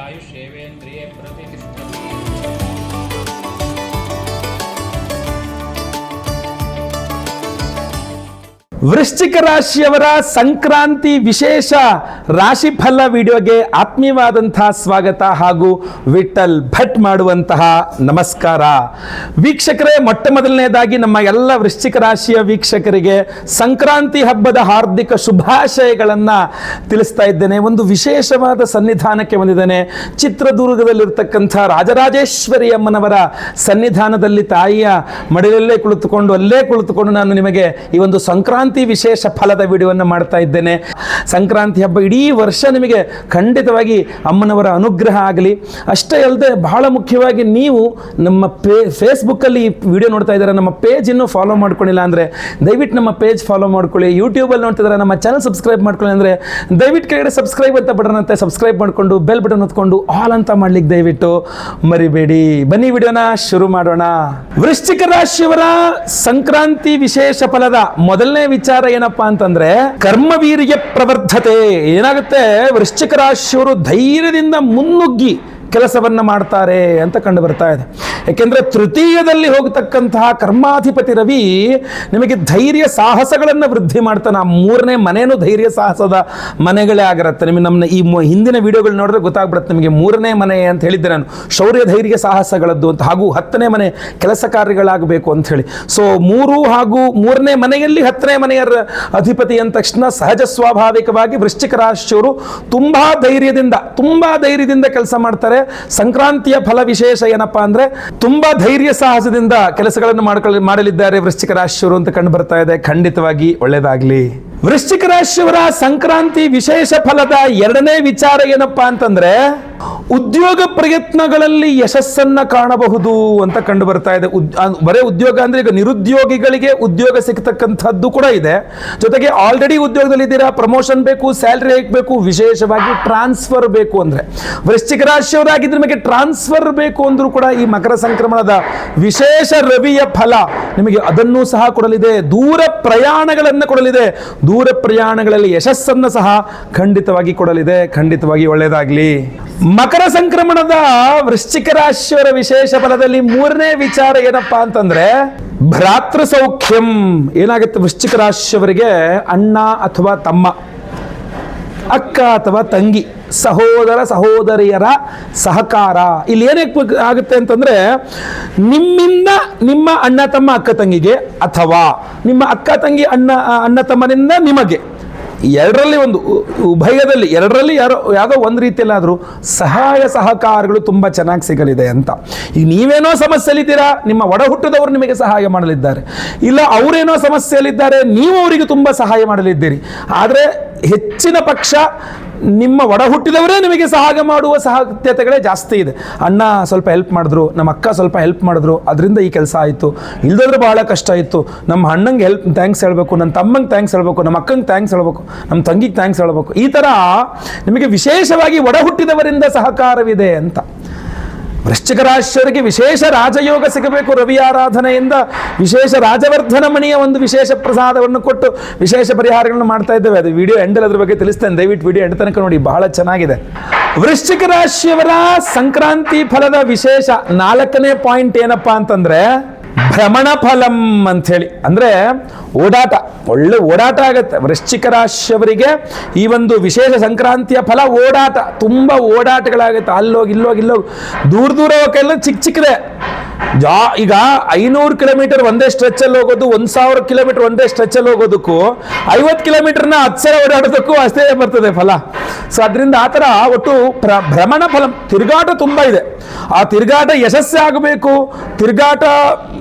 ಆಯುಷ್ಯೇವೇಂದ್ರಿಯೇ ಪ್ರತಿಷ್ಠಿತಂ. ವೃಶ್ಚಿಕ ರಾಶಿಯವರ ಸಂಕ್ರಾಂತಿ ವಿಶೇಷ ರಾಶಿಫಲ ವಿಡಿಯೋಗೆ ಆತ್ಮೀಯವಾದಂತಹ ಸ್ವಾಗತ ಹಾಗೂ ವಿಠಲ್ ಭಟ್ ಮಾಡುವಂತಹ ನಮಸ್ಕಾರ. ವೀಕ್ಷಕರೇ, ಮೊಟ್ಟ ಮೊದಲನೇದಾಗಿ ನಮ್ಮ ಎಲ್ಲ ವೃಶ್ಚಿಕ ರಾಶಿಯ ವೀಕ್ಷಕರಿಗೆ ಸಂಕ್ರಾಂತಿ ಹಬ್ಬದ ಹಾರ್ದಿಕ ಶುಭಾಶಯಗಳನ್ನು ತಿಳಿಸ್ತಾ ಇದ್ದೇನೆ. ಒಂದು ವಿಶೇಷವಾದ ಸನ್ನಿಧಾನಕ್ಕೆ ಬಂದಿದ್ದೇನೆ. ಚಿತ್ರದುರ್ಗದಲ್ಲಿರ್ತಕ್ಕಂಥ ರಾಜರಾಜೇಶ್ವರಿ ಅಮ್ಮನವರ ಸನ್ನಿಧಾನದಲ್ಲಿ ತಾಯಿಯ ಮಡಿಲಲ್ಲೇ ಕುಳಿತುಕೊಂಡು ನಾನು ನಿಮಗೆ ಈ ಒಂದು ಸಂಕ್ರಾಂತಿ ವಿಶೇಷ ಫಲದ ವಿಡಿಯೋವನ್ನು ಮಾಡ್ತಾ ಇದ್ದೇನೆ. ಸಂಕ್ರಾಂತಿ ಹಬ್ಬ ಇಡೀ ವರ್ಷ ನಿಮಗೆ ಖಂಡಿತವಾಗಿ ಅಮ್ಮನವರ ಅನುಗ್ರಹ ಆಗಲಿ. ಅಷ್ಟೇ ಅಲ್ಲದೆ ಬಹಳ ಮುಖ್ಯವಾಗಿ ನೀವು ನಮ್ಮ ಫೇಸ್ಬುಕ್ಕಲ್ಲಿ ಈ ವಿಡಿಯೋ ನೋಡ್ತಾ ಇದ್ದಾರೆ, ನಮ್ಮ ಪೇಜ್ ಇನ್ನೂ ಫಾಲೋ ಮಾಡ್ಕೊಳ್ಳಿಲ್ಲ ಅಂದರೆ ದಯವಿಟ್ಟು ನಮ್ಮ ಪೇಜ್ ಫಾಲೋ ಮಾಡ್ಕೊಳ್ಳಿ. ಯೂಟ್ಯೂಬಲ್ಲಿ ನೋಡ್ತಿದ್ದಾರೆ, ನಮ್ಮ ಚಾನಲ್ ಸಬ್ಸ್ಕ್ರೈಬ್ ಮಾಡ್ಕೊಳ್ಳಿ ಅಂದರೆ ದಯವಿಟ್ಟು ಕೆಳಗಡೆ ಸಬ್ಸ್ಕ್ರೈಬ್ ಅಂತ ಬಟನ್ ಅಂತ ಸಬ್ಸ್ಕ್ರೈಬ್ ಮಾಡಿಕೊಂಡು ಬೆಲ್ ಬಟನ್ ಹೊತ್ಕೊಂಡು ಆಲ್ ಅಂತ ಮಾಡ್ಲಿಕ್ಕೆ ದಯವಿಟ್ಟು ಮರಿಬೇಡಿ. ಬನ್ನಿ ವಿಡಿಯೋನ ಶುರು ಮಾಡೋಣ. ವೃಶ್ಚಿಕ ರಾಶಿಯವರ ಸಂಕ್ರಾಂತಿ ವಿಶೇಷ ಫಲದ ಮೊದಲನೇ ವಿಚಾರ ಏನಪ್ಪಾ ಅಂತಂದ್ರೆ ಕರ್ಮವೀರ್ಯ ಪ್ರವರ್ಧತೆ. ಏನಾಗುತ್ತೆ, ವೃಶ್ಚಿಕ ರಾಶಿಯವರು ಧೈರ್ಯದಿಂದ ಮುನ್ನುಗ್ಗಿ ಕೆಲಸವನ್ನ ಮಾಡ್ತಾರೆ ಅಂತ ಕಂಡು ಬರ್ತಾ ಇದೆ. ಯಾಕೆಂದ್ರೆ ತೃತೀಯದಲ್ಲಿ ಹೋಗತಕ್ಕಂತಹ ಕರ್ಮಾಧಿಪತಿ ರವಿ ನಿಮಗೆ ಧೈರ್ಯ ಸಾಹಸಗಳನ್ನು ವೃದ್ಧಿ ಮಾಡ್ತಾನೆ. ಆ ಮೂರನೇ ಮನೆಯೂ ಧೈರ್ಯ ಸಾಹಸದ ಮನೆಗಳೇ ಆಗಿರುತ್ತೆ. ನಿಮಗೆ ನಮ್ಮ ಈ ಹಿಂದಿನ ವಿಡಿಯೋಗಳು ನೋಡಿದ್ರೆ ಗೊತ್ತಾಗ್ಬಿಡುತ್ತೆ ನಿಮಗೆ. ಮೂರನೇ ಮನೆ ಅಂತ ಹೇಳಿದ್ದೆ ನಾನು, ಶೌರ್ಯ ಧೈರ್ಯ ಸಾಹಸಗಳದ್ದು ಅಂತ, ಹಾಗೂ 10ನೇ ಮನೆ ಕೆಲಸ ಕಾರ್ಯಗಳಾಗಬೇಕು ಅಂತ ಹೇಳಿ. ಸೊ 3 ಹಾಗೂ 3ನೇ ಮನೆಯಲ್ಲಿ 10ನೇ ಮನೆಯ ಅಧಿಪತಿ ಅಂದ ತಕ್ಷಣ ಸಹಜ ಸ್ವಾಭಾವಿಕವಾಗಿ ವೃಶ್ಚಿಕ ರಾಶಿಯವರು ತುಂಬಾ ಧೈರ್ಯದಿಂದ ಕೆಲಸ ಮಾಡ್ತಾರೆ. ಸಂಕ್ರಾಂತಿಯ ಫಲ ವಿಶೇಷ ಏನಪ್ಪಾ ಅಂದ್ರೆ ತುಂಬಾ ಧೈರ್ಯ ಸಾಹಸದಿಂದ ಕೆಲಸಗಳನ್ನು ಮಾಡಲಿದ್ದಾರೆ ವೃಶ್ಚಿಕ ರಾಶಿಯವರು ಅಂತ ಕಂಡು ಬರ್ತಾ ಇದೆ. ಖಂಡಿತವಾಗಿ ಒಳ್ಳೆಯದಾಗ್ಲಿ. ವೃಶ್ಚಿಕ ರಾಶಿಯವರ ಸಂಕ್ರಾಂತಿ ವಿಶೇಷ ಫಲದ ಎರಡನೇ ವಿಚಾರ ಏನಪ್ಪಾ ಅಂತಂದ್ರೆ ಉದ್ಯೋಗ ಪ್ರಯತ್ನಗಳಲ್ಲಿ ಯಶಸ್ಸನ್ನ ಕಾಣಬಹುದು ಅಂತ ಕಂಡು ಬರ್ತಾ ಇದೆ. ಬರೇ ಉದ್ಯೋಗ ಅಂದ್ರೆ ಈಗ ನಿರುದ್ಯೋಗಿಗಳಿಗೆ ಉದ್ಯೋಗ ಸಿಗ್ತಕ್ಕಂಥದ್ದು ಕೂಡ ಇದೆ. ಜೊತೆಗೆ ಆಲ್ರೆಡಿ ಉದ್ಯೋಗದಲ್ಲಿ ಇದ್ದೀರಾ, ಪ್ರಮೋಷನ್ ಬೇಕು, ಸ್ಯಾಲರಿ ಹೈಕ್ ಬೇಕು, ವಿಶೇಷವಾಗಿ ಟ್ರಾನ್ಸ್ಫರ್ ಬೇಕು ಅಂದ್ರೆ ವೃಶ್ಚಿಕ ರಾಶಿಯವರಾಗಿದ್ರೆ ನಿಮಗೆ ಟ್ರಾನ್ಸ್ಫರ್ ಬೇಕು ಅಂದ್ರೂ ಕೂಡ ಈ ಮಕರ ಸಂಕ್ರಮಣದ ವಿಶೇಷ ರವಿಯ ಫಲ ನಿಮಗೆ ಅದನ್ನೂ ಸಹ ಕೊಡಲಿದೆ. ದೂರ ಪ್ರಯಾಣಗಳನ್ನು ಕೊಡಲಿದೆ. ದೂರ ಪ್ರಯಾಣಗಳಲ್ಲಿ ಯಶಸ್ಸನ್ನು ಸಹ ಖಂಡಿತವಾಗಿ ಕೊಡಲಿದೆ. ಖಂಡಿತವಾಗಿ ಒಳ್ಳೆಯದಾಗಲಿ. ಮಕರ ಸಂಕ್ರಮಣದ ವೃಶ್ಚಿಕ ರಾಶಿಯವರ ವಿಶೇಷ ಫಲದಲ್ಲಿ ಮೂರನೇ ವಿಚಾರ ಏನಪ್ಪಾ ಅಂತಂದ್ರೆ ಭ್ರಾತೃ ಸೌಖ್ಯಂ. ಏನಾಗುತ್ತೆ, ವೃಶ್ಚಿಕ ರಾಶಿಯವರಿಗೆ ಅಣ್ಣ ಅಥವಾ ತಮ್ಮ, ಅಕ್ಕ ಅಥವಾ ತಂಗಿ, ಸಹೋದರ ಸಹೋದರಿಯರ ಸಹಕಾರ. ಇಲ್ಲಿ ಏನೇ ಆಗುತ್ತೆ ಅಂತಂದ್ರೆ ನಿಮ್ಮಿಂದ ನಿಮ್ಮ ಅಣ್ಣ ತಮ್ಮ ಅಕ್ಕ ತಂಗಿಗೆ, ಅಥವಾ ನಿಮ್ಮ ಅಕ್ಕ ತಂಗಿ ಅಣ್ಣ ತಮ್ಮನಿಂದ ನಿಮಗೆ, ಎರಡರಲ್ಲಿ ಒಂದು, ಉಭಯದಲ್ಲಿ ಎರಡರಲ್ಲಿ ಯಾವುದೋ ಒಂದು ರೀತಿಯಲ್ಲಾದರೂ ಸಹಾಯ ಸಹಕಾರಗಳು ತುಂಬ ಚೆನ್ನಾಗಿ ಸಿಗಲಿದೆ ಅಂತ. ಈಗ ನೀವೇನೋ ಸಮಸ್ಯೆಯಲ್ಲಿದ್ದೀರಾ, ನಿಮ್ಮ ಒಡ ಹುಟ್ಟಿದವರು ನಿಮಗೆ ಸಹಾಯ ಮಾಡಲಿದ್ದಾರೆ. ಇಲ್ಲ ಅವರೇನೋ ಸಮಸ್ಯೆಯಲ್ಲಿದ್ದಾರೆ, ನೀವು ಅವರಿಗೆ ತುಂಬ ಸಹಾಯ ಮಾಡಲಿದ್ದೀರಿ. ಆದರೆ ಹೆಚ್ಚಿನ ಪಕ್ಷ ನಿಮ್ಮ ಒಡ ಹುಟ್ಟಿದವರೇ ನಿಮಗೆ ಸಹಾಯ ಮಾಡುವ ಸಾಧ್ಯತೆಗಳೇ ಜಾಸ್ತಿ ಇದೆ. ಅಣ್ಣ ಸ್ವಲ್ಪ ಹೆಲ್ಪ್ ಮಾಡಿದ್ರು, ನಮ್ಮ ಅಕ್ಕ ಸ್ವಲ್ಪ ಹೆಲ್ಪ್ ಮಾಡಿದ್ರು, ಅದರಿಂದ ಈ ಕೆಲಸ ಆಯಿತು. ಇಲ್ದಾದ್ರೆ ಬಹಳ ಕಷ್ಟ ಇತ್ತು, ನಮ್ಮ ಅಣ್ಣಂಗೆ ಥ್ಯಾಂಕ್ಸ್ ಹೇಳಬೇಕು, ನನ್ನ ತಮ್ಮಂಗೆ ಥ್ಯಾಂಕ್ಸ್ ಹೇಳಬೇಕು, ನಮ್ಮ ಅಕ್ಕಂಗೆ ಥ್ಯಾಂಕ್ಸ್ ಹೇಳಬೇಕು, ನಮ್ಮ ತಂಗಿಗೆ ಥ್ಯಾಂಕ್ಸ್ ಹೇಳಬೇಕು. ಈ ಥರ ನಿಮಗೆ ವಿಶೇಷವಾಗಿ ಒಡ ಹುಟ್ಟಿದವರಿಂದ ಸಹಕಾರವಿದೆ ಅಂತ. ವೃಶ್ಚಿಕ ರಾಶಿಯವರಿಗೆ ವಿಶೇಷ ರಾಜಯೋಗ ಸಿಗಬೇಕು. ರವಿ ಆರಾಧನೆಯಿಂದ ವಿಶೇಷ ರಾಜವರ್ಧನ ಮಣಿಯ ಒಂದು ವಿಶೇಷ ಪ್ರಸಾದವನ್ನು ಕೊಟ್ಟು ವಿಶೇಷ ಪರಿಹಾರಗಳನ್ನು ಮಾಡ್ತಾ ಇದ್ದೇವೆ. ಅದು ವಿಡಿಯೋ ಎಂಡಲ್ಲಿ ಅದ್ರ ಬಗ್ಗೆ ತಿಳಿಸ್ತೇನೆ, ದಯವಿಟ್ಟು ವಿಡಿಯೋ ಎಂಡ್ ತನಕ ನೋಡಿ, ಬಹಳ ಚೆನ್ನಾಗಿದೆ. ವೃಶ್ಚಿಕ ರಾಶಿಯವರ ಸಂಕ್ರಾಂತಿ ಫಲದ ವಿಶೇಷ 4ನೇ ಪಾಯಿಂಟ್ ಏನಪ್ಪಾ ಅಂತಂದ್ರೆ ಭ್ರಮಣ ಫಲಂ ಅಂತ ಹೇಳಿ, ಅಂದ್ರೆ ಓಡಾಟ, ಒಳ್ಳೆ ಓಡಾಟ ಆಗತ್ತೆ ವೃಶ್ಚಿಕ ರಾಶಿಯವರಿಗೆ. ಈ ಒಂದು ವಿಶೇಷ ಸಂಕ್ರಾಂತಿಯ ಫಲ ಓಡಾಟ, ತುಂಬಾ ಓಡಾಟಗಳಾಗುತ್ತೆ. ಅಲ್ಲೋಗಿ ಇಲ್ಲೋಗಿ ದೂರ ಹೋಗಕ್ಕೆಲ್ಲ ಚಿಕ್ಕದೆ. ಈಗ 500 ಕಿಲೋಮೀಟರ್ ಒಂದೇ ಸ್ಟ್ರೆಚ್ ಅಲ್ಲಿ ಹೋಗೋದು, 1000 ಕಿಲೋಮೀಟರ್ ಒಂದೇ ಸ್ಟ್ರೆಚ್ ಅಲ್ಲಿ ಹೋಗೋದಕ್ಕೂ 50 ಕಿಲೋಮೀಟರ್ನ 10 ಸಲ ಓಡಾಡೋದಕ್ಕೂ ಅಷ್ಟೇ ಬರ್ತದೆ ಫಲ. ಸೊ ಅದರಿಂದ ಆ ಥರ ಒಟ್ಟು ಭ್ರಮಣ ಫಲ, ತಿರುಗಾಟ ತುಂಬಾ ಇದೆ. ಆ ತಿರುಗಾಟ ಯಶಸ್ಸೇ ಆಗಬೇಕು. ತಿರುಗಾಟ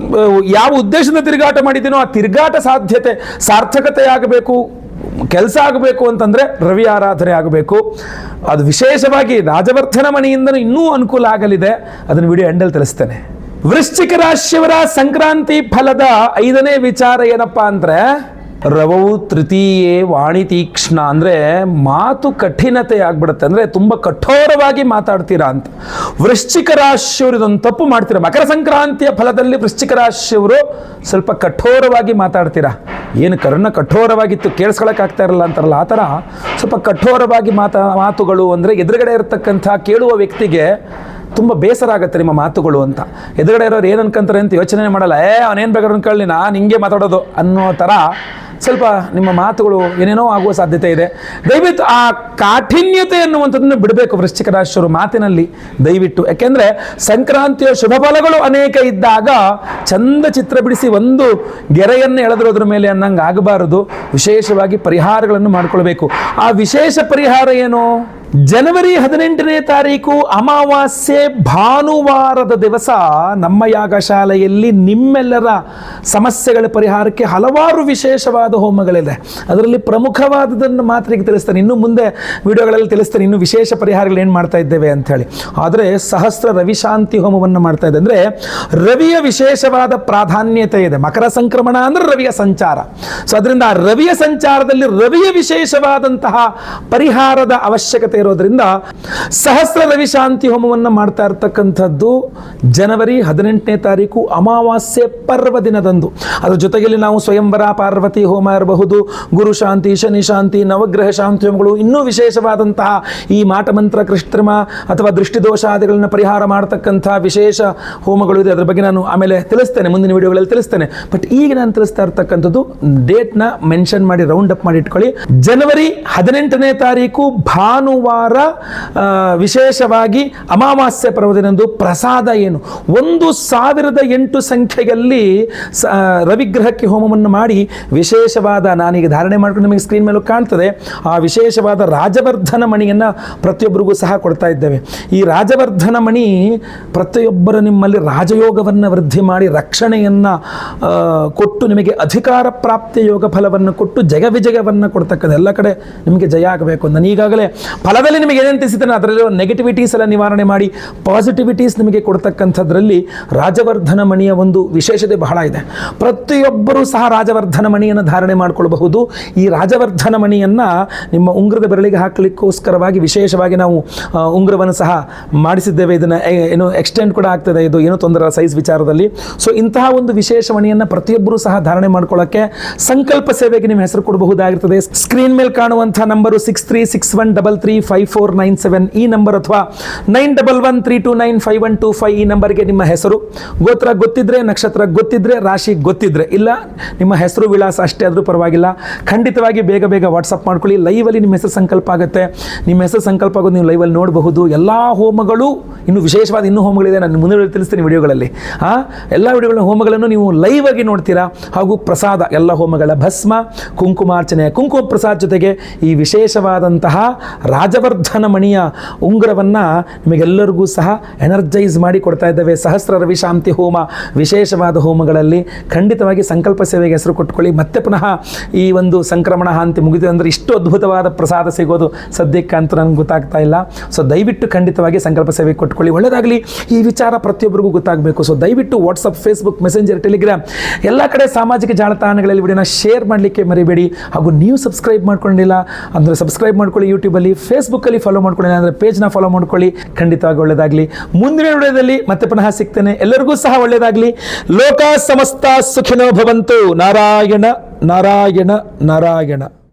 ಯಾವ ಉದ್ದೇಶದಿಂದ ತಿರುಗಾಟ ಮಾಡಿದ್ದೀನೋ ಆ ತಿರುಗಾಟ ಸಾರ್ಥಕತೆ ಆಗಬೇಕು, ಕೆಲಸ ಆಗಬೇಕು ಅಂತಂದ್ರೆ ರವಿ ಆರಾಧನೆ ಆಗಬೇಕು. ಅದು ವಿಶೇಷವಾಗಿ ರಾಜವರ್ಧನ ಮಣಿಯಿಂದ ಇನ್ನೂ ಅನುಕೂಲ ಆಗಲಿದೆ. ಅದನ್ನು ವಿಡಿಯೋ ಎಂಡಲ್ಲಿ ತಿಳಿಸ್ತೇನೆ. ವೃಶ್ಚಿಕ ರಾಶಿಯವರ ಸಂಕ್ರಾಂತಿ ಫಲದ 5ನೇ ವಿಚಾರ ಏನಪ್ಪಾ ಅಂದ್ರೆ ರವವು ತೃತೀಯೇ ವಾಣಿ ತೀಕ್ಷ್ಣ. ಅಂದರೆ ಮಾತು ಕಠಿಣತೆ ಆಗ್ಬಿಡುತ್ತೆ, ಅಂದರೆ ತುಂಬ ಕಠೋರವಾಗಿ ಮಾತಾಡ್ತೀರಾ ಅಂತ. ವೃಶ್ಚಿಕ ರಾಶಿಯವರು ಇದೊಂದು ತಪ್ಪು ಮಾಡ್ತೀರಾ. ಮಕರ ಸಂಕ್ರಾಂತಿಯ ಫಲದಲ್ಲಿ ವೃಶ್ಚಿಕ ರಾಶಿಯವರು ಸ್ವಲ್ಪ ಕಠೋರವಾಗಿ ಮಾತಾಡ್ತೀರಾ. ಏನು ಕಠೋರವಾಗಿತ್ತು, ಕೇಳಿಸ್ಕೊಳಕ್ಕಾಗ್ತಾ ಇರಲ್ಲ ಅಂತಾರಲ್ಲ, ಆ ಥರ ಸ್ವಲ್ಪ ಕಠೋರವಾಗಿ ಮಾತುಗಳು ಅಂದರೆ ಎದುರುಗಡೆ ಇರತಕ್ಕಂಥ ಕೇಳುವ ವ್ಯಕ್ತಿಗೆ ತುಂಬ ಬೇಸರ ಆಗುತ್ತೆ ನಿಮ್ಮ ಮಾತುಗಳು ಅಂತ. ಎದುರುಗಡೆ ಇರೋರು ಏನು ಅನ್ಕೊಂತಾರೆ ಅಂತ ಯೋಚನೆ ಮಾಡಲ್ಲ, ಅವನೇನು ಬೇಕಾದ್ರೂ ಅನ್ಕೊಳ್ಳಿ, ನಾನು ಹಿಂಗೆ ಮಾತಾಡೋದು ಅನ್ನೋ ಥರ ಸ್ವಲ್ಪ ನಿಮ್ಮ ಮಾತುಗಳು ಏನೇನೋ ಆಗುವ ಸಾಧ್ಯತೆ ಇದೆ. ದಯವಿಟ್ಟು ಆ ಕಾಠಿನ್ಯತೆ ಅನ್ನುವಂಥದ್ದನ್ನು ಬಿಡಬೇಕು ವೃಶ್ಚಿಕ ರಾಶಿಯವರು ಮಾತಿನಲ್ಲಿ ದಯವಿಟ್ಟು. ಯಾಕೆಂದರೆ ಸಂಕ್ರಾಂತಿಯ ಶುಭ ಫಲಗಳು ಅನೇಕ ಇದ್ದಾಗ ಚಂದ ಚಿತ್ರ ಬಿಡಿಸಿ ಒಂದು ಗೆರೆಯನ್ನು ಎಳೆದಿರೋದ್ರ ಮೇಲೆ ಅನ್ನಂಗೆ ಆಗಬಾರದು. ವಿಶೇಷವಾಗಿ ಪರಿಹಾರಗಳನ್ನು ಮಾಡಿಕೊಳ್ಬೇಕು. ಆ ವಿಶೇಷ ಪರಿಹಾರ ಏನು? ಜನವರಿ 18ನೇ ತಾರೀಕು ಅಮಾವಾಸ್ಯೆ ಭಾನುವಾರದ ದಿವಸ ನಮ್ಮ ಯಾಗಶಾಲೆಯಲ್ಲಿ ನಿಮ್ಮೆಲ್ಲರ ಸಮಸ್ಯೆಗಳ ಪರಿಹಾರಕ್ಕೆ ಹಲವಾರು ವಿಶೇಷವಾದ ಹೋಮಗಳಿದೆ. ಅದರಲ್ಲಿ ಪ್ರಮುಖವಾದದನ್ನು ಮಾತ್ರ ಈಗ ತಿಳಿಸ್ತೇನೆ, ಇನ್ನು ಮುಂದೆ ವಿಡಿಯೋಗಳಲ್ಲಿ ತಿಳಿಸ್ತೇನೆ ಇನ್ನು ವಿಶೇಷ ಪರಿಹಾರಗಳು ಏನು ಮಾಡ್ತಾ ಇದ್ದೇವೆ ಅಂಥೇಳಿ. ಆದರೆ ಸಹಸ್ರ ರವಿಶಾಂತಿ ಹೋಮವನ್ನು ಮಾಡ್ತಾ ಇದೆ. ಅಂದರೆ ರವಿಯ ವಿಶೇಷವಾದ ಪ್ರಾಧಾನ್ಯತೆ ಇದೆ. ಮಕರ ಸಂಕ್ರಮಣ ಅಂದರೆ ರವಿಯ ಸಂಚಾರ. ಸೊ ಅದರಿಂದ ಆ ರವಿಯ ಸಂಚಾರದಲ್ಲಿ ರವಿಯ ವಿಶೇಷವಾದಂತಹ ಪರಿಹಾರದ ಅವಶ್ಯಕತೆ ಇರೋದ್ರಿಂದ ಸಹಸ್ರ ರವಿಶಾಂತಿ ಹೋಮವನ್ನು ಮಾಡ್ತಾ ಇರತಕ್ಕಂಥದ್ದು ಜನವರಿ 18ನೇ ತಾರೀಕು ಅಮಾವಾಸ್ಯೆ ಪರ್ವ ದಿನದಂದು. ಅದರ ಜೊತೆಯಲ್ಲಿ ನಾವು ಸ್ವಯಂವರ ಪಾರ್ವತಿ ಹೋಮ ಇರಬಹುದು, ಗುರು ಶಾಂತಿ, ಶನಿ ಶಾಂತಿ, ನವಗ್ರಹ ಶಾಂತಿ ಹೋಮಗಳು, ಇನ್ನೂ ವಿಶೇಷವಾದಂತಹ ಈ ಮಾಟಮಂತ್ರ, ಕೃಷ್ಣಮ ಅಥವಾ ದೃಷ್ಟಿದೋಷಾದಿಗಳನ್ನು ಪರಿಹಾರ ಮಾಡತಕ್ಕಂಥ ವಿಶೇಷ ಹೋಮಗಳು ಇದೆ. ಅದರ ಬಗ್ಗೆ ನಾನು ಆಮೇಲೆ ತಿಳಿಸ್ತೇನೆ, ಮುಂದಿನ ವಿಡಿಯೋಗಳಲ್ಲಿ ತಿಳಿಸ್ತೇನೆ. ಬಟ್ ಈಗ ನಾನು ತಿಳಿಸ್ತಾ ಇರ್ತಕ್ಕಂಥದ್ದು ಡೇಟ್ನ ಮೆನ್ಷನ್ ಮಾಡಿ ರೌಂಡ್ ಅಪ್ ಮಾಡಿ ಇಟ್ಕೊಳ್ಳಿ. ಜನವರಿ 18ನೇ ತಾರೀಕು ಭಾನುವಾರ ವಿಶೇಷವಾಗಿ ಅಮಾವಾಸ್ಯೆ ಪರ್ವದಿನಂದು ಪ್ರಸಾದ ಏನು 1008 ಸಂಖ್ಯೆಯಲ್ಲಿ ರವಿಗ್ರಹಕ್ಕೆ ಹೋಮವನ್ನು ಮಾಡಿ ವಿಶೇಷವಾದ, ನಾನೀಗ ಧಾರಣೆ ಮಾಡ್ಕೊಂಡು ನಿಮಗೆ ಸ್ಕ್ರೀನ್ ಮೇಲೂ ಕಾಣ್ತದೆ, ಆ ವಿಶೇಷವಾದ ರಾಜವರ್ಧನ ಮಣಿಯನ್ನು ಪ್ರತಿಯೊಬ್ಬರಿಗೂ ಸಹ ಕೊಡ್ತಾ ಇದ್ದೇವೆ. ಈ ರಾಜವರ್ಧನ ಮಣಿ ಪ್ರತಿಯೊಬ್ಬರ ನಿಮ್ಮಲ್ಲಿ ರಾಜಯೋಗವನ್ನು ವೃದ್ಧಿ ಮಾಡಿ ರಕ್ಷಣೆಯನ್ನು ಕೊಟ್ಟು ನಿಮಗೆ ಅಧಿಕಾರ ಪ್ರಾಪ್ತಿಯ ಯೋಗ ಫಲವನ್ನು ಕೊಟ್ಟು ಜಯ ವಿಜಯವನ್ನು ಕೊಡ್ತಕ್ಕಂಥ, ಎಲ್ಲ ಕಡೆ ನಿಮಗೆ ಜಯ ಆಗಬೇಕು. ನಾನು ಈಗಾಗಲೇ ಫಲದಲ್ಲಿ ನಿಮಗೆ ಏನೇನು ತಿಳಿಸಿದ್ದೇನೆ ಅದರಲ್ಲಿ ನೆಗೆಟಿವಿಟೀಸ್ ಎಲ್ಲ ನಿವಾರಣೆ ಮಾಡಿ ಪಾಸಿಟಿವಿಟೀಸ್ ನಿಮಗೆ ಕೊಡ್ತಕ್ಕಂಥದ್ರಲ್ಲಿ ರಾಜವರ್ಧನ ಮಣಿಯ ಒಂದು ವಿಶೇಷತೆ ಬಹಳ ಇದೆ. ಪ್ರತಿಯೊಬ್ಬರೂ ಸಹ ರಾಜವರ್ಧನ ಮಣಿಯನ್ನು ಧಾರಣೆ ಮಾಡಿಕೊಳ್ಳಬಹುದು. ಈ ರಾಜವರ್ಧನ ಮಣಿಯನ್ನು ನಿಮ್ಮ ಉಂಗುರದ ಬೆರಳಿಗೆ ಹಾಕಲಿಕ್ಕೋಸ್ಕರವಾಗಿ ವಿಶೇಷವಾಗಿ ನಾವು ಉಂಗುರವನ್ನು ಸಹ ಮಾಡಿಸಿದ್ದೇವೆ. ಇದನ್ನು ಏನು ಎಕ್ಸ್ಟೆಂಡ್ ಕೂಡ ಆಗ್ತದೆ, ಇದು ಏನೂ ತೊಂದರೆ ಸೈಜ್ ವಿಚಾರದಲ್ಲಿ. ಸೊ ಇಂತಹ ಒಂದು ವಿಶೇಷ ಮಣಿಯನ್ನು ಪ್ರತಿಯೊಬ್ಬರೂ ಸಹ ಧಾರಣೆ ಮಾಡ್ಕೊಳ್ಳೋಕ್ಕೆ ಸಂಕಲ್ಪ ಸೇವೆಗೆ ನಿಮ್ಮ ಹೆಸರು ಕೊಡಬಹುದಾಗಿರ್ತದೆ. ಸ್ಕ್ರೀನ್ ಮೇಲೆ ಕಾಣುವಂಥ ನಂಬರು 6361335497 ಈ ನಂಬರ್, ಅಥವಾ 9113295125 ಈ ನಂಬರ್ಗೆ ನಿಮ್ಮ ಹೆಸರು, ಗೋತ್ರ ಗೊತ್ತಿದ್ರೆ, ನಕ್ಷತ್ರ ಗೊತ್ತಿದ್ರೆ, ರಾಶಿ ಗೊತ್ತಿದ್ರೆ, ಇಲ್ಲ ನಿಮ್ಮ ಹೆಸರು ವಿಳಾಸ ಅಷ್ಟೇ ಆದರೂ ಪರವಾಗಿಲ್ಲ, ಖಂಡಿತವಾಗಿ ಬೇಗ ಬೇಗ ವಾಟ್ಸಪ್ ಮಾಡ್ಕೊಳ್ಳಿ. ಲೈವಲ್ಲಿ ನಿಮ್ಮ ಹೆಸರು ಸಂಕಲ್ಪ ಆಗುತ್ತೆ. ನಿಮ್ಮ ಹೆಸರು ಸಂಕಲ್ಪ ಆಗೋದು ನೀವು ಲೈವಲ್ಲಿ ನೋಡಬಹುದು. ಎಲ್ಲ ಹೋಮಗಳು, ಇನ್ನು ವಿಶೇಷವಾದ ಇನ್ನೂ ಹೋಮಗಳಿದೆ, ನಾನು ಮುಂದೆ ತಿಳಿಸ್ತೀನಿ ವಿಡಿಯೋಗಳಲ್ಲಿ. ಎಲ್ಲ ವಿಡಿಯೋಗಳ ಹೋಮಗಳನ್ನು ನೀವು ಲೈವ್ ಆಗಿ ನೋಡ್ತೀರಾ. ಹಾಗೂ ಪ್ರಸಾದ, ಎಲ್ಲ ಹೋಮಗಳ ಭಸ್ಮ, ಕುಂಕುಮಾರ್ಚನೆ, ಕುಂಕುಮ ಪ್ರಸಾದ ಜೊತೆಗೆ ಈ ವಿಶೇಷವಾದಂತಹ ರಾಜವರ್ಧನ ಮಣಿಯ ಉಂಗುರವನ್ನು ನಿಮಗೆಲ್ಲರಿಗೂ ಸಹ ಎನರ್ಜೈಸ್ ಮಾಡಿ ಕೊಡ್ತಾ ಇದ್ದೇವೆ. ಸಹಸ್ರ ರವಿಶಾಂತಿ ಹೋಮ ವಿಶೇಷವಾದ ಹೋಮಗಳಲ್ಲಿ ಖಂಡಿತವಾಗಿ ಸಂಕಲ್ಪ ಸೇವೆಗೆ ಹೆಸರು ಕೊಟ್ಕೊಳ್ಳಿ. ಮತ್ತೆ ಪುನಃ ಈ ಒಂದು ಸಂಕ್ರಮಣ ಹಾಂತಿ ಮುಗಿದು ಅಂದರೆ ಇಷ್ಟು ಅದ್ಭುತವಾದ ಪ್ರಸಾದ ಸಿಗೋದು ಸದ್ಯಕ್ಕೆ ಅಂತ ನನಗೆ ಗೊತ್ತಾಗ್ತಾ ಇಲ್ಲ. ಸೊ ದಯವಿಟ್ಟು ಖಂಡಿತವಾಗಿ ಸಂಕಲ್ಪ ಸೇವೆಗೆ ಕೊಟ್ಕೊಳ್ಳಿ, ಒಳ್ಳೆಯದಾಗಲಿ. ಈ ವಿಚಾರ ಪ್ರತಿಯೊಬ್ಬರಿಗೂ ಗೊತ್ತಾಗಬೇಕು. ಸೊ ದಯವಿಟ್ಟು ವಾಟ್ಸಪ್, ಫೇಸ್ಬುಕ್, ಮೆಸೆಂಜರ್, ಟೆಲಿಗ್ರಾಮ್ ಎಲ್ಲ ಕಡೆ ಸಾಮಾಜಿಕ ಜಾಲತಾಣಗಳಲ್ಲಿ ವಿಡಿಯೋನ ಶೇರ್ ಮಾಡಲಿಕ್ಕೆ ಮರಿಬೇಡಿ. ಹಾಗೂ ನೀವು ಸಬ್ಸ್ಕ್ರೈಬ್ ಮಾಡ್ಕೊಂಡಿಲ್ಲ ಅಂದರೆ ಸಬ್ಸ್ಕ್ರೈಬ್ ಮಾಡ್ಕೊಳ್ಳಿ. ಯೂಟ್ಯೂಬಲ್ಲಿ, ಫೇಸ್ಬುಕ್ಕಲ್ಲಿ ಫಾಲೋ ಮಾಡ್ಕೊಳ್ಳಿ, ಅಂದರೆ ಪೇಜ್ನ ಫಾಲೋ ಮಾಡ್ಕೊಳ್ಳಿ. ಖಂಡಿತವಾಗಿ ಒಳ್ಳೆಯದಾಗಲಿ. ಮುಂದಿನ ವಿಡಿಯೋದಲ್ಲಿ ಮತ್ತೆ ಪುನಃ ಸಿಗ್ತೇನೆ. ಎಲ್ಲರಿಗೂ ಸಹ ಒಳ್ಳೆಯದಾಗಲಿ. ಲೋಕ ಸಮಸ್ತ ಸುಖಿನೋ ಭವಂತು. ನಾರಾಯಣ ನಾರಾಯಣ ನಾರಾಯಣ.